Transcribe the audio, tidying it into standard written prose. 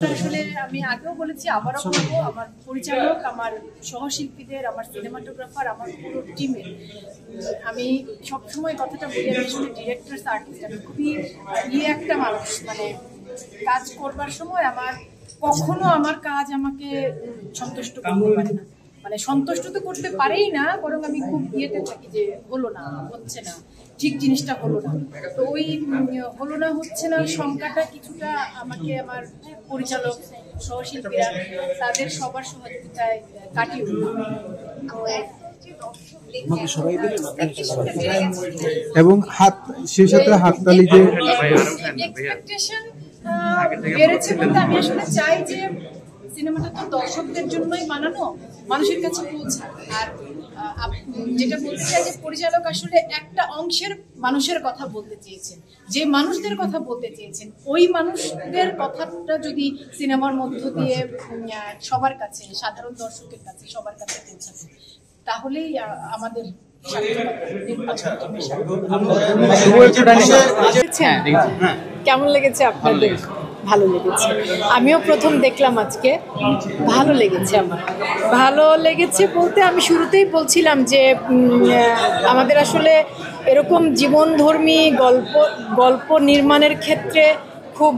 আসলে আমি আগেও বলেছি, আবারও বলবো, আমার পরিচালক, আমার সহশিল্পীদের, আমার সিনেমাটোগ্রাফার, আমার পুরো টিমের আমি সবসময় কথাটা বলি, আমি আসলে ডিরেক্টরস আর্টিস্ট, আমি খুবই একটা মানুষ। মানে কাজ করবার সময় কখনো আমার কাজ আমাকে সন্তুষ্ট করতে পারে না, মানে সন্তুষ্ট তো করতে পারেই না, বরং আমি খুব থাকি যে হলো না, হচ্ছে না, ঠিক জিনিসটা হলো না। তো ওই হলো না, হচ্ছে না সংখ্যাটা কিছুটা আমাকে আমার পরিচালক, সহশিল্পীরা, তাদের সবার সহযোগিতায় কাটিয়ে উঠতে এবং সেই সাথে হাততালি যে এক্সপেকটেশন বেড়েছে বলতে আমি আসলে চাই যে সিনেমাটা তো দর্শকদের জন্যই বানানো, মানুষের কাছে পৌঁছায়। আর যেটা বলতে চাই যে পরিচালক আসলে একটা অংশের মানুষের কথা বলতে চেয়েছেন, যে মানুষদের কথা বলতে চেয়েছেন, ওই মানুষদের কথাটা যদি সিনেমার মধ্য দিয়ে সবার কাছে, সাধারণ দর্শকের কাছে, সবার কাছে পৌঁছাবে, তাহলেই আমাদের কেমন লেগেছে আপনাদের? ভালো লেগেছে। আমিও প্রথম দেখলাম আজকে, ভালো লেগেছে। আমার ভালো লেগেছে বলতে আমি শুরুতেই বলছিলাম যে আমাদের আসলে এরকম জীবনধর্মী গল্প নির্মাণের ক্ষেত্রে খুব